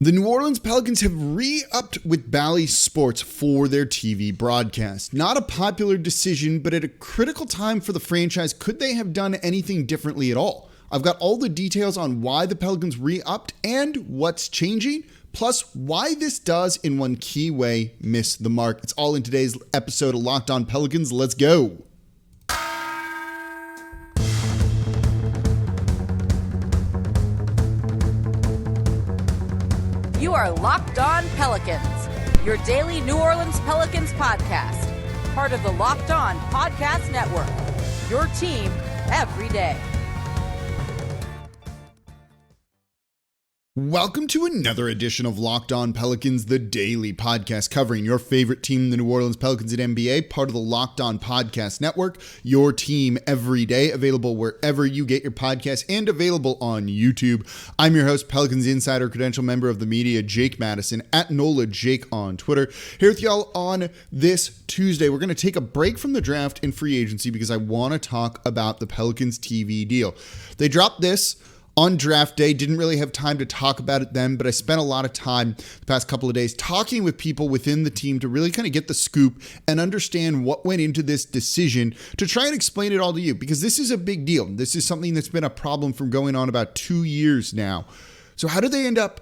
The New Orleans Pelicans have re-upped with Bally Sports for their TV broadcast. Not a popular decision, but at a critical time for the franchise, could they have done anything differently at all? I've got all the details on why the Pelicans re-upped and what's changing, plus why this does, in one key way, miss the mark. It's all in today's episode of Locked On Pelicans. Let's go. You are Locked On Pelicans, your daily New Orleans Pelicans podcast, part of the Locked On Podcast Network, your team every day. Welcome to another edition of Locked On Pelicans, the daily podcast covering your favorite team, the New Orleans Pelicans at NBA, part of the Locked On Podcast Network, your team every day, available wherever you get your podcasts and available on YouTube. I'm your host, Pelicans Insider, credential member of the media, Jake Madison, at NOLA Jake on Twitter. Here with y'all on this Tuesday. We're going to take a break from the draft and free agency because I want to talk about the Pelicans TV deal. They dropped this on draft day, didn't really have time to talk about it then, but I spent a lot of time the past couple of days talking with people within the team to really kind of get the scoop and understand what went into this decision to try and explain it all to you, because this is a big deal. This is something that's been a problem from going on about 2 years now. So how did they end up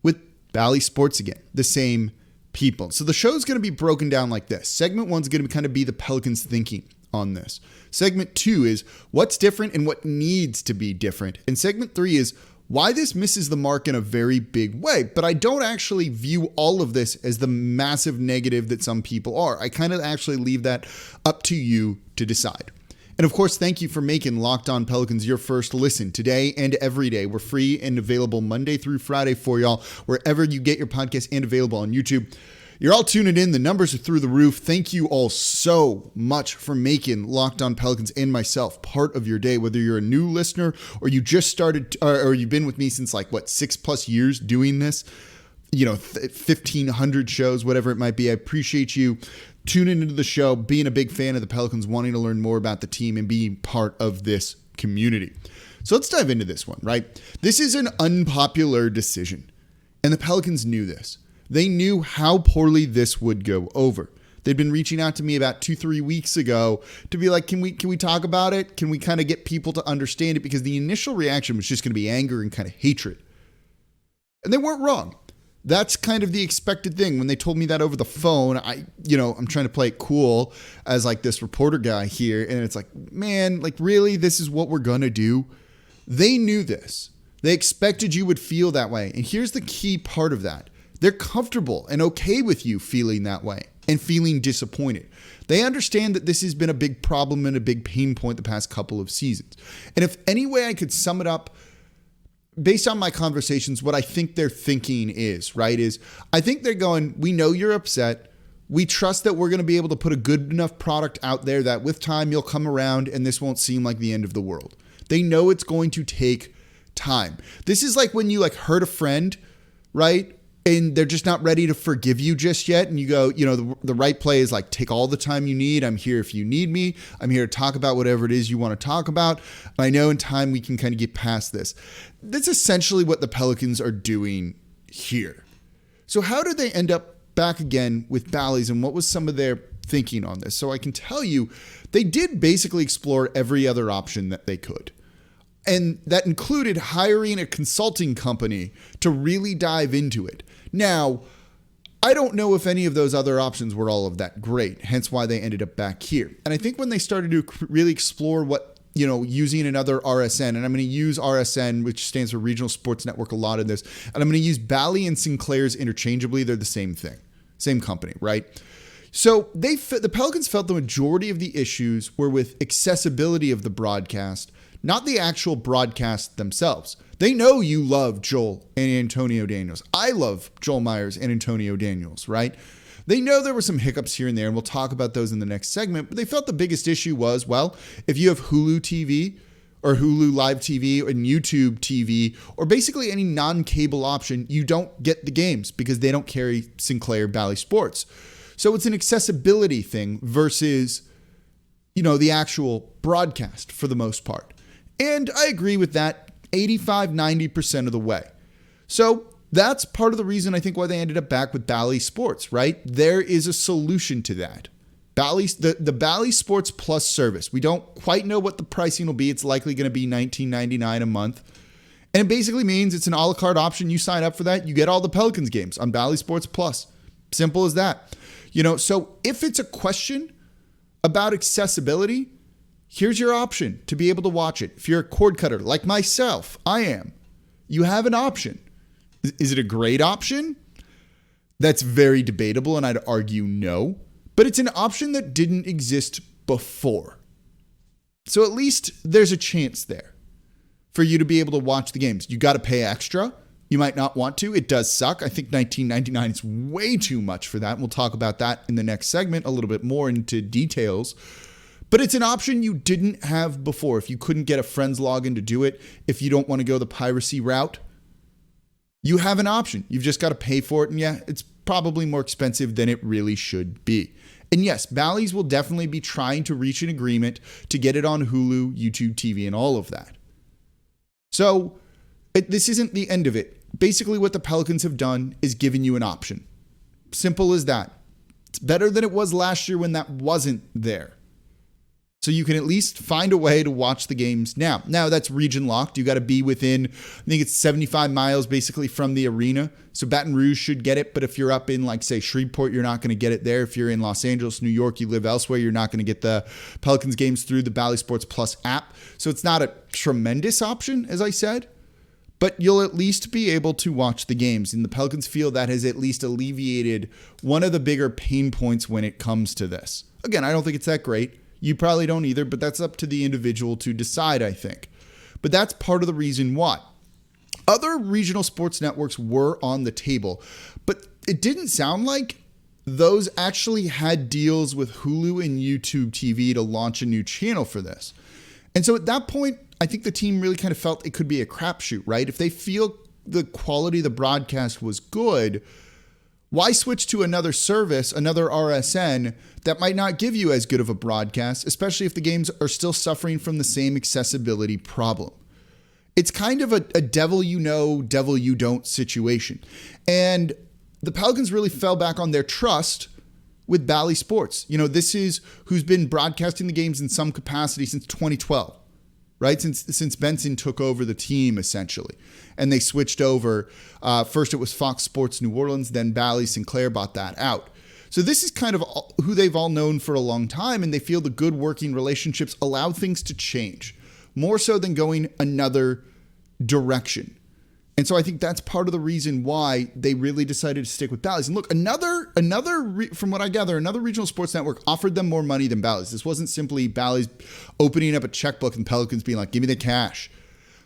with Bally Sports again? The same people. So the show's going to be broken down like this. Segment 1 is going to kind of be the Pelicans thinking on this. Segment 2 is what's different and what needs to be different. And segment 3 is why this misses the mark in a very big way. But I don't actually view all of this as the massive negative that some people are. I kind of actually leave that up to you to decide. And of course, thank you for making Locked On Pelicans your first listen today and every day. We're free and available Monday through Friday for y'all, wherever you get your podcast, and available on YouTube. You're all tuning in. The numbers are through the roof. Thank you all so much for making Locked On Pelicans and myself part of your day, whether you're a new listener or you just started or you've been with me since 6+ years doing this, 1,500 shows, whatever it might be. I appreciate you tuning into the show, being a big fan of the Pelicans, wanting to learn more about the team and being part of this community. So let's dive into this one, right? This is an unpopular decision, and the Pelicans knew this. They knew how poorly this would go over. They'd been reaching out to me about 2-3 weeks ago to be like, can we talk about it? Can we kind of get people to understand it? Because the initial reaction was just going to be anger and kind of hatred. And they weren't wrong. That's kind of the expected thing. When they told me that over the phone, I'm trying to play it cool as this reporter guy here. And it's like, man, really, this is what we're going to do? They knew this. They expected you would feel that way. And here's the key part of that. They're comfortable and okay with you feeling that way and feeling disappointed. They understand that this has been a big problem and a big pain point the past couple of seasons. And if any way I could sum it up, based on my conversations, what I think they're thinking is I think they're going, we know you're upset. We trust that we're going to be able to put a good enough product out there that with time you'll come around and this won't seem like the end of the world. They know it's going to take time. This is like when you hurt a friend, right? And they're just not ready to forgive you just yet. And you go, the right play is take all the time you need. I'm here if you need me. I'm here to talk about whatever it is you want to talk about. I know in time we can kind of get past this. That's essentially what the Pelicans are doing here. So how did they end up back again with Bally's, and what was some of their thinking on this? So I can tell you, they did basically explore every other option that they could. And that included hiring a consulting company to really dive into it. Now, I don't know if any of those other options were all of that great, hence why they ended up back here. And I think when they started to really explore what, using another RSN, and I'm going to use RSN, which stands for Regional Sports Network, a lot of this, and I'm going to use Bally and Sinclair's interchangeably. They're the same thing, same company, right? So the Pelicans felt the majority of the issues were with accessibility of the broadcast, not the actual broadcast themselves. They know you love Joel and Antonio Daniels. I love Joel Myers and Antonio Daniels, right? They know there were some hiccups here and there, and we'll talk about those in the next segment, but they felt the biggest issue was, if you have Hulu TV or Hulu Live TV and YouTube TV, or basically any non-cable option, you don't get the games because they don't carry Sinclair Bally Sports. So it's an accessibility thing versus, the actual broadcast for the most part. And I agree with that 85-90% of the way. So that's part of the reason I think why they ended up back with Bally Sports, right? There is a solution to that. The Bally Sports Plus service. We don't quite know what the pricing will be. It's likely going to be $19.99 a month. And it basically means it's an a la carte option. You sign up for that, you get all the Pelicans games on Bally Sports Plus. Simple as that. So if it's a question about accessibility, here's your option to be able to watch it. If you're a cord cutter like myself, I am, you have an option. Is it a great option? That's very debatable, and I'd argue no. But it's an option that didn't exist before. So at least there's a chance there for you to be able to watch the games. You got to pay extra. You might not want to. It does suck. I think $19.99 is way too much for that. And we'll talk about that in the next segment a little bit more into details. But it's an option you didn't have before. If you couldn't get a friend's login to do it, if you don't want to go the piracy route, you have an option. You've just got to pay for it. And yeah, it's probably more expensive than it really should be. And yes, Bally's will definitely be trying to reach an agreement to get it on Hulu, YouTube TV, and all of that. So this isn't the end of it. Basically, what the Pelicans have done is given you an option. Simple as that. It's better than it was last year when that wasn't there. So you can at least find a way to watch the games now. Now that's region locked. You got to be within, I think it's 75 miles basically from the arena. So Baton Rouge should get it. But if you're up in like say Shreveport, you're not going to get it there. If you're in Los Angeles, New York, you live elsewhere, you're not going to get the Pelicans games through the Bally Sports Plus app. So it's not a tremendous option, as I said, but you'll at least be able to watch the games. And the Pelicans feel that has at least alleviated one of the bigger pain points when it comes to this. Again, I don't think it's that great. You probably don't either, but that's up to the individual to decide, I think. But that's part of the reason why. Other regional sports networks were on the table, but it didn't sound like those actually had deals with Hulu and YouTube TV to launch a new channel for this. And so at that point, I think the team really kind of felt it could be a crapshoot, right? If they feel the quality of the broadcast was good, why switch to another service, another RSN that might not give you as good of a broadcast, especially if the games are still suffering from the same accessibility problem? It's kind of a devil you know, devil you don't situation. And the Pelicans really fell back on their trust with Bally Sports. This is who's been broadcasting the games in some capacity since 2012. Right? Since Benson took over the team, essentially. And they switched over. First, it was Fox Sports New Orleans. Then Bally Sinclair bought that out. So this is kind of who they've all known for a long time. And they feel the good working relationships allow things to change. More so than going another direction. And so I think that's part of the reason why they really decided to stick with Bally's. And look, from what I gather, another regional sports network offered them more money than Bally's. This wasn't simply Bally's opening up a checkbook and Pelicans being like, give me the cash.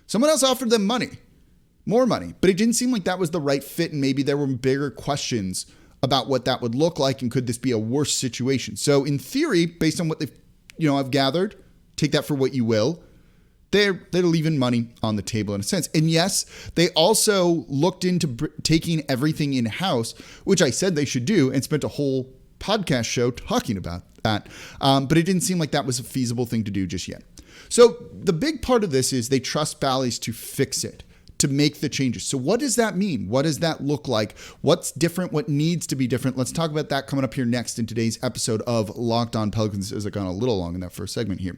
Someone else offered them more money, but it didn't seem like that was the right fit. And maybe there were bigger questions about what that would look like. And could this be a worse situation? So in theory, based on what I've gathered, take that for what you will. They're leaving money on the table in a sense. And yes, they also looked into taking everything in-house, which I said they should do, and spent a whole podcast show talking about that. But it didn't seem like that was a feasible thing to do just yet. So the big part of this is they trust Bally's to fix it, to make the changes. So what does that mean? What does that look like? What's different? What needs to be different? Let's talk about that coming up here next in today's episode of Locked On Pelicans, as I gone a little long in that first segment here.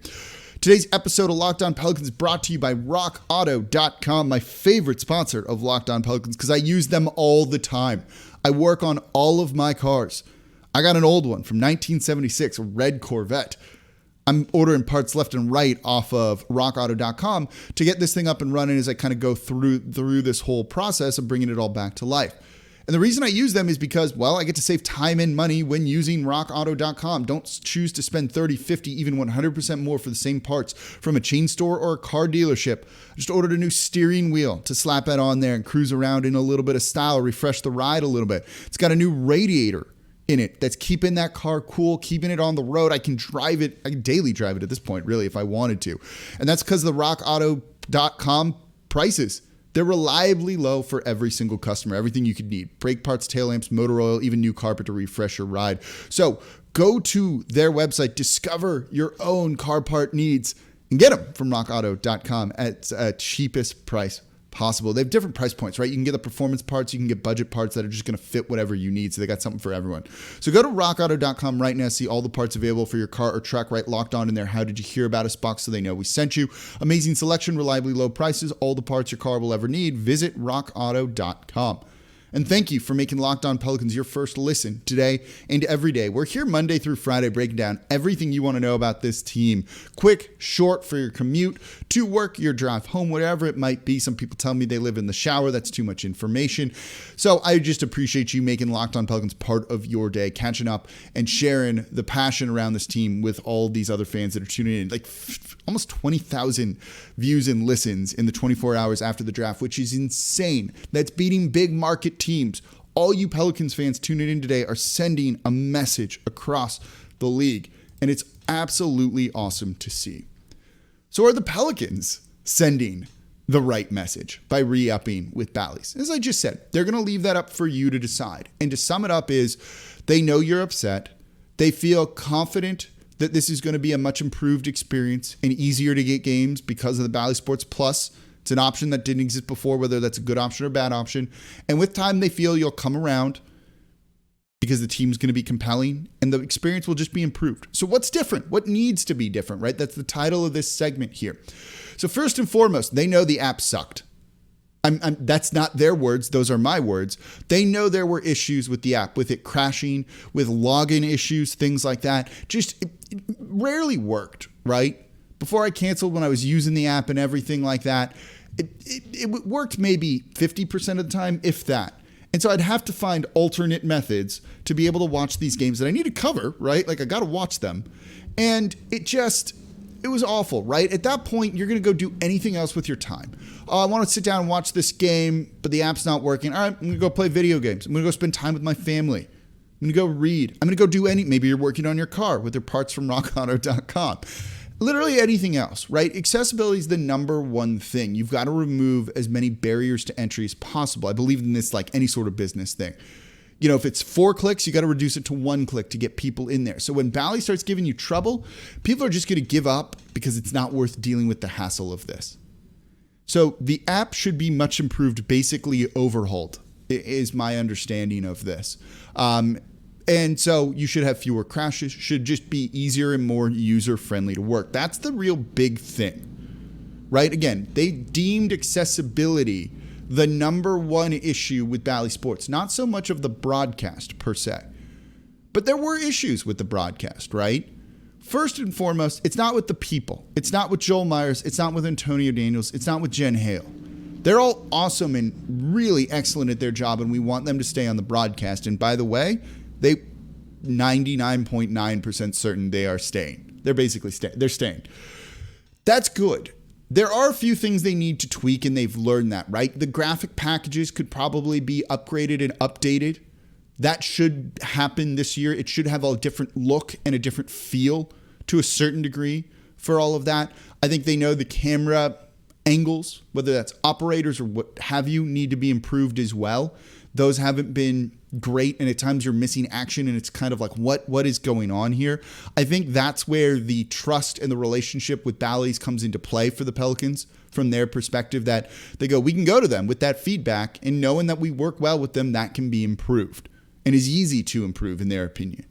Today's episode of Locked On Pelicans is brought to you by RockAuto.com, my favorite sponsor of Locked On Pelicans, because I use them all the time. I work on all of my cars. I got an old one from 1976, a red Corvette. I'm ordering parts left and right off of RockAuto.com to get this thing up and running as I kind of go through this whole process of bringing it all back to life. And the reason I use them is because, well, I get to save time and money when using RockAuto.com. Don't choose to spend 30, 50, even 100% more for the same parts from a chain store or a car dealership. I just ordered a new steering wheel to slap that on there and cruise around in a little bit of style, refresh the ride a little bit. It's got a new radiator in it that's keeping that car cool, keeping it on the road. I can drive it. I can daily drive it at this point, really, if I wanted to. And that's because of the RockAuto.com prices. They're reliably low for every single customer. Everything you could need. Brake parts, tail lamps, motor oil, even new carpet to refresh your ride. So go to their website, discover your own car part needs, and get them from RockAuto.com at cheapest price possible. They have different price points, right? You can get the performance parts, you can get budget parts that are just going to fit whatever you need. So they got something for everyone. So go to rockauto.com right now, see all the parts available for your car or truck, right? Locked On in there. How did you hear about us box so they know we sent you. Amazing selection, reliably low prices, all the parts your car will ever need. Visit rockauto.com. And thank you for making Locked On Pelicans your first listen today and every day. We're here Monday through Friday breaking down everything you want to know about this team. Quick, short for your commute, to work, your drive home, whatever it might be. Some people tell me they live in the shower. That's too much information. So I just appreciate you making Locked On Pelicans part of your day, catching up and sharing the passion around this team with all these other fans that are tuning in. Like almost 20,000 views and listens in the 24 hours after the draft, which is insane. That's beating big market teams. All you Pelicans fans tuning in today are sending a message across the league, and it's absolutely awesome to see. So are the Pelicans sending the right message by re-upping with Bally's? As I just said, they're going to leave that up for you to decide. And to sum it up is, they know you're upset. They feel confident that this is going to be a much improved experience and easier to get games because of the Bally Sports Plus. It's an option that didn't exist before, whether that's a good option or a bad option. And with time, they feel you'll come around because the team's going to be compelling and the experience will just be improved. So what's different? What needs to be different, right? That's the title of this segment here. So first and foremost, they know the app sucked. That's not their words. Those are my words. They know there were issues with the app, with it crashing, with login issues, things like that. Just it rarely worked, right? Before I canceled, when I was using the app and everything like that, it worked maybe 50% of the time, if that. And so I'd have to find alternate methods to be able to watch these games that I need to cover, right? Like I got to watch them. And it was awful, right? At that point, you're going to go do anything else with your time. Oh, I want to sit down and watch this game, but the app's not working. All right, I'm going to go play video games. I'm going to go spend time with my family. I'm going to go read. I'm going to go do maybe you're working on your car with your parts from rockauto.com. Literally anything else, right? Accessibility is the number one thing. You've got to remove as many barriers to entry as possible. I believe in this like any sort of business thing. You know, if it's 4 clicks, you got to reduce it to 1 click to get people in there. So when Bally starts giving you trouble, people are just going to give up because it's not worth dealing with the hassle of this. So the app should be much improved, basically overhauled, is my understanding of this. And so you should have fewer crashes, should just be easier and more user-friendly to work. That's the real big thing, right? Again, they deemed accessibility the number one issue with Bally Sports, not so much of the broadcast per se, but there were issues with the broadcast, right? First and foremost, it's not with the people. It's not with Joel Myers. It's not with Antonio Daniels. It's not with Jen Hale. They're all awesome and really excellent at their job, and we want them to stay on the broadcast. And by the way, they 99.9% certain they are staying. They're basically staying. They're staying. That's good. There are a few things they need to tweak, and they've learned that, right? The graphic packages could probably be upgraded and updated. That should happen this year. It should have a different look and a different feel to a certain degree for all of that. I think they know the camera angles, whether that's operators or what have you, need to be improved as well. Those haven't been great, and at times you're missing action, and it's kind of like, what is going on here? I think that's where the trust and the relationship with Bally's comes into play for the Pelicans from their perspective, that they go, we can go to them with that feedback, and knowing that we work well with them, that can be improved and is easy to improve in their opinion.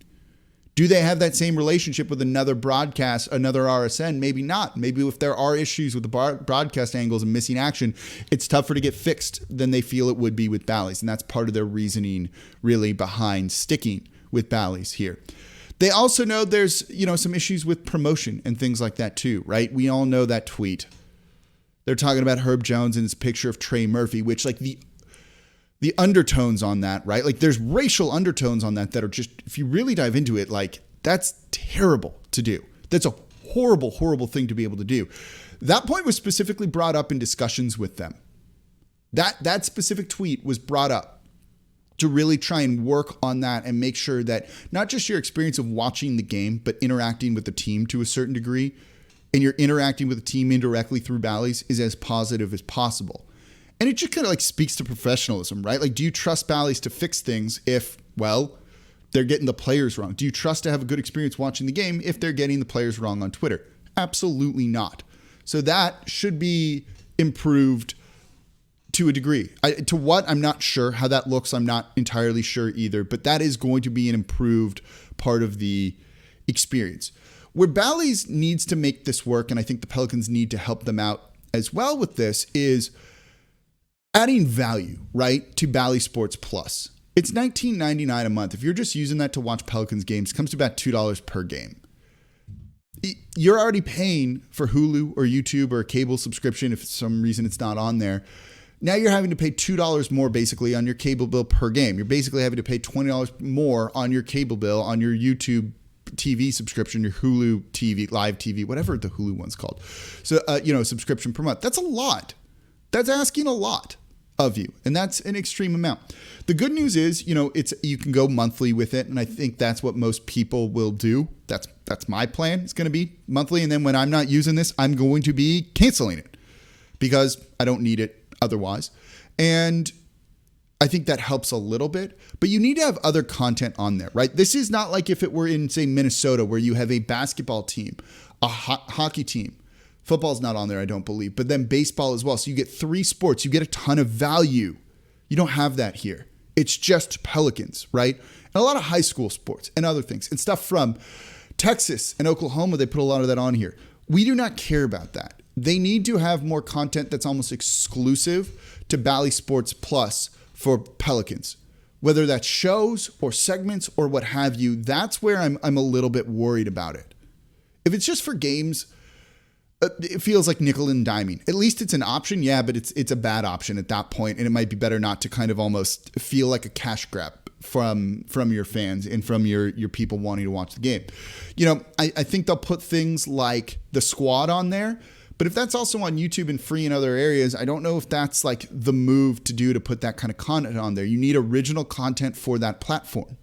Do they have that same relationship with another broadcast, another RSN? Maybe not. Maybe if there are issues with the broadcast angles and missing action, it's tougher to get fixed than they feel it would be with Bally's. And that's part of their reasoning really behind sticking with Bally's here. They also know there's, some issues with promotion and things like that too, right? We all know that tweet. They're talking about Herb Jones and his picture of Trey Murphy, which like the undertones on that, right? Like there's racial undertones on that are just, if you really dive into it, like that's terrible to do. That's a horrible, horrible thing to be able to do. That point was specifically brought up in discussions with them. That specific tweet was brought up to really try and work on that and make sure that not just your experience of watching the game, but interacting with the team to a certain degree, and you're interacting with the team indirectly through Bally's, is as positive as possible. And it just kind of like speaks to professionalism, right? Like, do you trust Bally's to fix things if, well, they're getting the players wrong? Do you trust to have a good experience watching the game if they're getting the players wrong on Twitter? Absolutely not. So that should be improved to a degree. To what, I'm not sure. How that looks, I'm not entirely sure either. But that is going to be an improved part of the experience. Where Bally's needs to make this work, and I think the Pelicans need to help them out as well with this, is adding value, right, to Bally Sports Plus. It's $19.99 a month. If you're just using that to watch Pelicans games, it comes to about $2 per game. You're already paying for Hulu or YouTube or a cable subscription if for some reason it's not on there. Now you're having to pay $2 more basically on your cable bill per game. You're basically having to pay $20 more on your cable bill, on your YouTube TV subscription, your Hulu TV, live TV, whatever the Hulu one's called. So, subscription per month. That's a lot. That's asking a lot of you. And that's an extreme amount. The good news is, you can go monthly with it. And I think that's what most people will do. That's my plan. It's going to be monthly. And then when I'm not using this, I'm going to be canceling it because I don't need it otherwise. And I think that helps a little bit, but you need to have other content on there, right? This is not like if it were in, say, Minnesota, where you have a basketball team, a hockey team. Football's not on there, I don't believe, but then baseball as well. So you get 3 sports, you get a ton of value. You don't have that here. It's just Pelicans, right? And a lot of high school sports and other things and stuff from Texas and Oklahoma. They put a lot of that on here. We do not care about that. They need to have more content that's almost exclusive to Bally Sports Plus for Pelicans, whether that's shows or segments or what have you. That's where I'm a little bit worried about it. If it's just for games, it feels like nickel and diming. At least it's an option, yeah, but it's a bad option at that point, and it might be better not to kind of almost feel like a cash grab from your fans and from your people wanting to watch the game. I think they'll put things like the squad on there. But if that's also on YouTube and free in other areas, I don't know if that's like the move to do to put that kind of content on there. You need original content for that platform.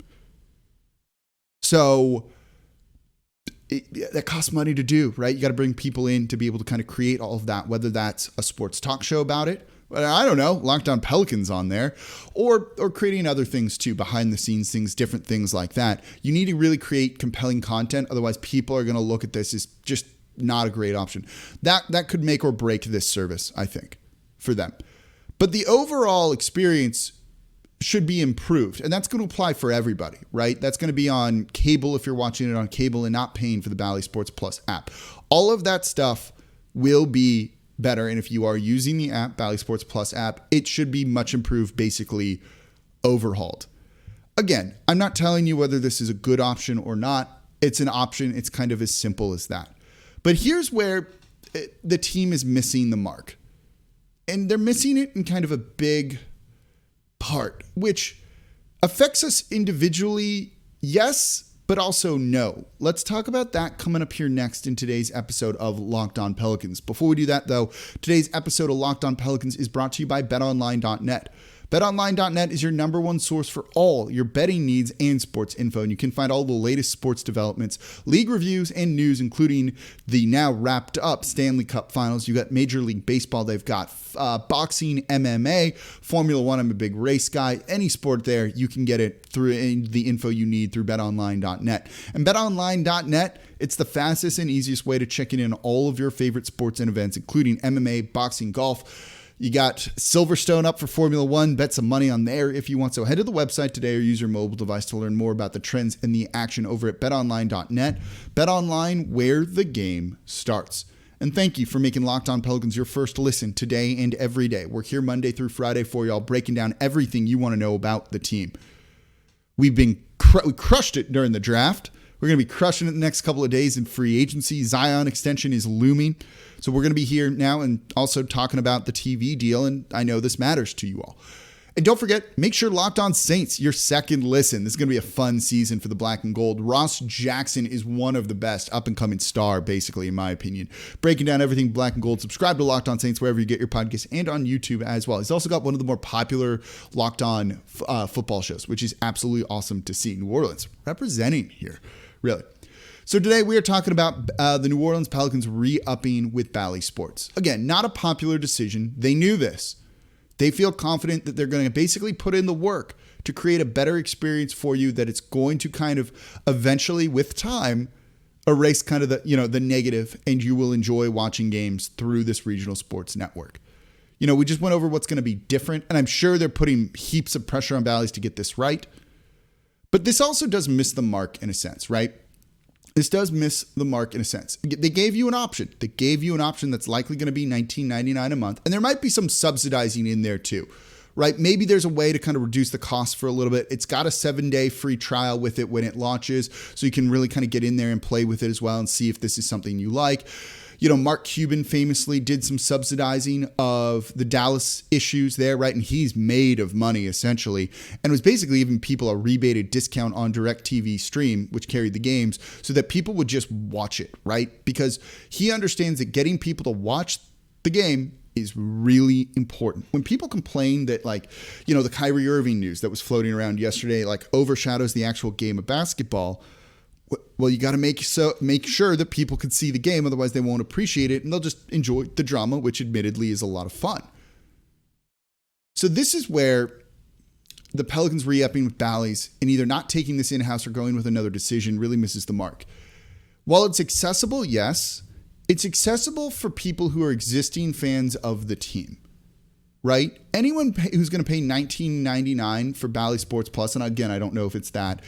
So that costs money to do, right? You got to bring people in to be able to kind of create all of that, whether that's a sports talk show about it. I don't know, Locked On Pelicans on there, or creating other things too, behind the scenes things, different things like that. You need to really create compelling content. Otherwise, people are going to look at this as just not a great option. That could make or break this service, I think, for them. But the overall experience should be improved, and that's going to apply for everybody, right? That's going to be on cable if you're watching it on cable and not paying for the Bally Sports Plus app. All of that stuff will be better, and if you are using the app, Bally Sports Plus app, it should be much improved, basically overhauled. Again, I'm not telling you whether this is a good option or not. It's an option. It's kind of as simple as that. But here's where the team is missing the mark. And they're missing it in kind of a big part, which affects us individually, yes, but also no. Let's talk about that coming up here next in today's episode of Locked On Pelicans. Before we do that, though, today's episode of Locked On Pelicans is brought to you by BetOnline.net. BetOnline.net is your number one source for all your betting needs and sports info, and you can find all the latest sports developments, league reviews, and news, including the now wrapped up Stanley Cup Finals. You got Major League Baseball. They've got boxing, MMA, Formula One. I'm a big race guy. Any sport there, you can get it through the info you need through BetOnline.net. And BetOnline.net, it's the fastest and easiest way to check in all of your favorite sports and events, including MMA, boxing, golf. You got Silverstone up for Formula One. Bet some money on there if you want. So head to the website today or use your mobile device to learn more about the trends and the action over at betonline.net. BetOnline, where the game starts. And thank you for making Locked On Pelicans your first listen today and every day. We're here Monday through Friday for y'all, breaking down everything you want to know about the team. We crushed it during the draft. We're going to be crushing it the next couple of days in free agency. Zion extension is looming. So we're going to be here now and also talking about the TV deal. And I know this matters to you all. And don't forget, make sure Locked On Saints, your second listen. This is going to be a fun season for the black and gold. Ross Jackson is one of the best up-and-coming star, basically, in my opinion. Breaking down everything black and gold. Subscribe to Locked On Saints wherever you get your podcasts and on YouTube as well. He's also got one of the more popular Locked On football shows, which is absolutely awesome to see. New Orleans representing here, really. So today we are talking about the New Orleans Pelicans re-upping with Bally Sports. Again, not a popular decision. They knew this. They feel confident that they're going to basically put in the work to create a better experience for you, that it's going to kind of eventually, with time, erase kind of the negative, and you will enjoy watching games through this regional sports network. We just went over what's going to be different, and I'm sure they're putting heaps of pressure on Bally's to get this right. But this also does miss the mark in a sense, right? This does miss the mark in a sense. They gave you an option. They gave you an option that's likely going to be $19.99 a month, and there might be some subsidizing in there too, right? Maybe there's a way to kind of reduce the cost for a little bit. It's got a 7-day free trial with it when it launches, so you can really kind of get in there and play with it as well and see if this is something you like. Mark Cuban famously did some subsidizing of the Dallas issues there, right? And he's made of money essentially, and was basically giving people a rebated discount on DirecTV Stream, which carried the games, so that people would just watch it, right? Because he understands that getting people to watch the game is really important. When people complain that the Kyrie Irving news that was floating around yesterday, overshadows the actual game of basketball, well, you got to make sure that people can see the game. Otherwise they won't appreciate it and they'll just enjoy the drama, which admittedly is a lot of fun. So this is where the Pelicans re-upping with Bally's and either not taking this in-house or going with another decision really misses the mark. While it's accessible, yes, it's accessible for people who are existing fans of the team, right? Anyone who's going to pay $19.99 for Bally Sports Plus, and again, I don't know if it's that,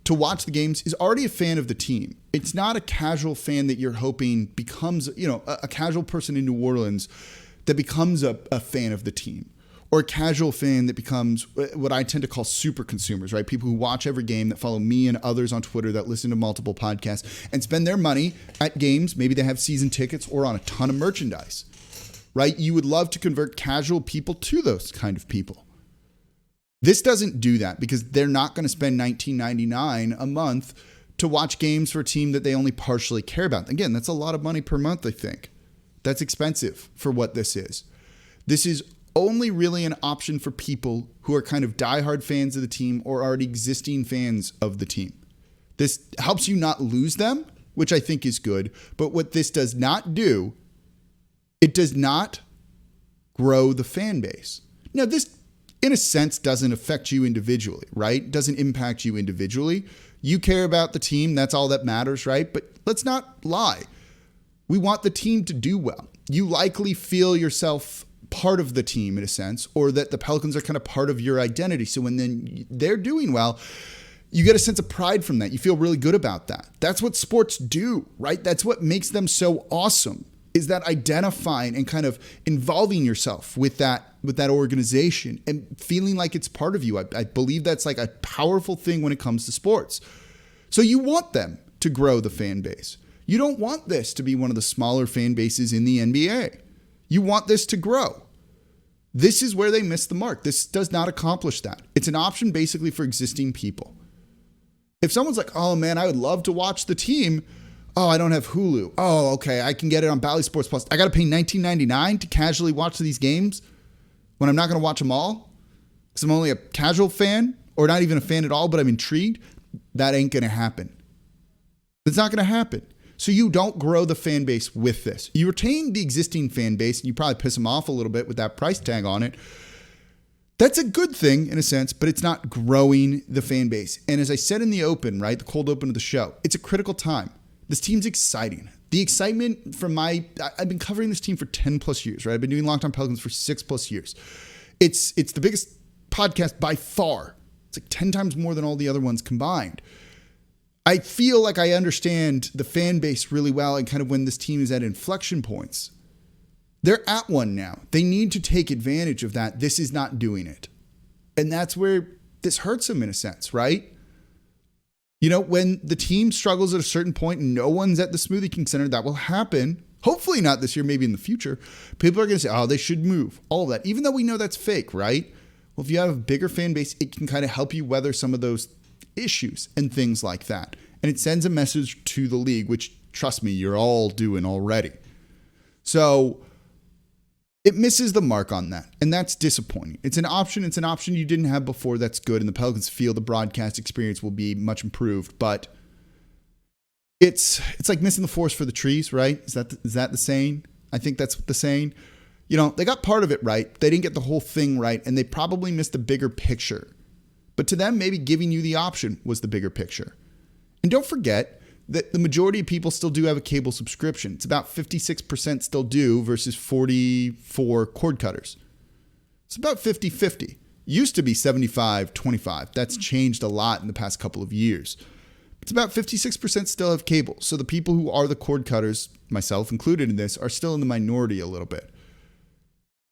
to watch the games is already a fan of the team. It's not a casual fan that you're hoping becomes, a casual person in New Orleans that becomes a fan of the team, or a casual fan that becomes what I tend to call super consumers, right? People who watch every game, that follow me and others on Twitter, that listen to multiple podcasts and spend their money at games. Maybe they have season tickets or on a ton of merchandise, right? You would love to convert casual people to those kind of people. This doesn't do that because they're not going to spend $19.99 a month to watch games for a team that they only partially care about. Again, that's a lot of money per month, I think. That's expensive for what this is. This is only really an option for people who are kind of diehard fans of the team or already existing fans of the team. This helps you not lose them, which I think is good. But what this does not do, it does not grow the fan base. Now, this in a sense doesn't affect you individually, right? Doesn't impact you individually. You care about the team. That's all that matters, right? But let's not lie. We want the team to do well. You likely feel yourself part of the team in a sense, or that the Pelicans are kind of part of your identity. So when then they're doing well, you get a sense of pride from that. You feel really good about that. That's what sports do, right? That's what makes them so awesome, is that identifying and kind of involving yourself with that organization and feeling like it's part of you. I believe that's like a powerful thing when it comes to sports. So you want them to grow the fan base. You don't want this to be one of the smaller fan bases in the NBA. You want this to grow. This is where they miss the mark. This does not accomplish that. It's an option basically for existing people. If someone's like, oh man, I would love to watch the team. Oh, I don't have Hulu. Oh, okay, I can get it on Bally Sports Plus. I got to pay $19.99 to casually watch these games when I'm not going to watch them all because I'm only a casual fan or not even a fan at all, but I'm intrigued. That ain't going to happen. It's not going to happen. So you don't grow the fan base with this. You retain the existing fan base, and you probably piss them off a little bit with that price tag on it. That's a good thing in a sense, but it's not growing the fan base. And as I said in the open, right, the cold open of the show, it's a critical time. This team's exciting. The excitement from I've been covering this team for 10 plus years, right? I've been doing Locked On Pelicans for 6 plus years. It's the biggest podcast by far. It's like 10 times more than all the other ones combined. I feel like I understand the fan base really well and kind of when this team is at inflection points. They're at one now. They need to take advantage of that. This is not doing it. And that's where this hurts them in a sense, right? When the team struggles at a certain point and no one's at the Smoothie King Center, that will happen. Hopefully not this year, maybe in the future. People are going to say, oh, they should move. All of that. Even though we know that's fake, right? Well, if you have a bigger fan base, it can kind of help you weather some of those issues and things like that. And it sends a message to the league, which, trust me, you're all doing already. So it misses the mark on that. And that's disappointing. It's an option. It's an option you didn't have before. That's good. And the Pelicans feel the broadcast experience will be much improved. But it's like missing the forest for the trees, right? Is that the saying? I think that's the saying. They got part of it right. They didn't get the whole thing right. And they probably missed the bigger picture. But to them, maybe giving you the option was the bigger picture. And don't forget, that the majority of people still do have a cable subscription. It's about 56% still do versus 44 cord cutters. It's about 50-50. Used to be 75-25. That's changed a lot in the past couple of years. It's about 56% still have cable. So the people who are the cord cutters, myself included in this, are still in the minority a little bit.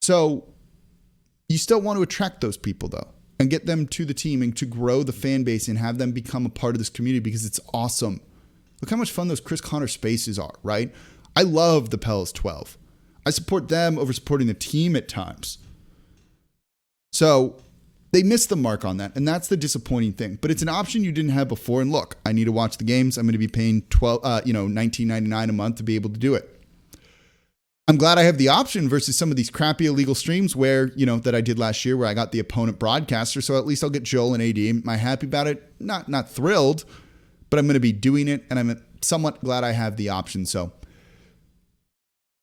So you still want to attract those people, though, and get them to the team and to grow the fan base and have them become a part of this community because it's awesome. Look how much fun those Chris Connor spaces are, right? I love the Pels 12. I support them over supporting the team at times. So they missed the mark on that, and that's the disappointing thing. But it's an option you didn't have before. And look, I need to watch the games. I'm going to be paying $19.99 a month to be able to do it. I'm glad I have the option versus some of these crappy illegal streams where, that I did last year where I got the opponent broadcaster. So at least I'll get Joel and AD. Am I happy about it? Not thrilled, but I'm going to be doing it, and I'm somewhat glad I have the option. So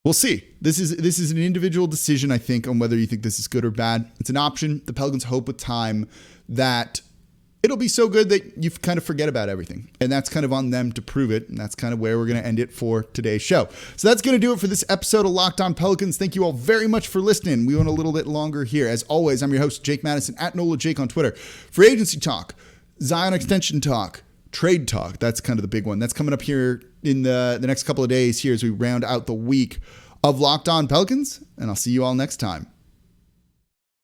we'll see. This is an individual decision, I think, on whether you think this is good or bad. It's an option. The Pelicans hope with time that it'll be so good that you kind of forget about everything. And that's kind of on them to prove it. And that's kind of where we're going to end it for today's show. So that's going to do it for this episode of Locked On Pelicans. Thank you all very much for listening. We went a little bit longer here. As always, I'm your host, Jake Madison, at NOLA Jake on Twitter. Free agency talk, Zion extension talk, trade talk. That's kind of the big one. That's coming up here in the next couple of days here as we round out the week of Locked On Pelicans. And I'll see you all next time.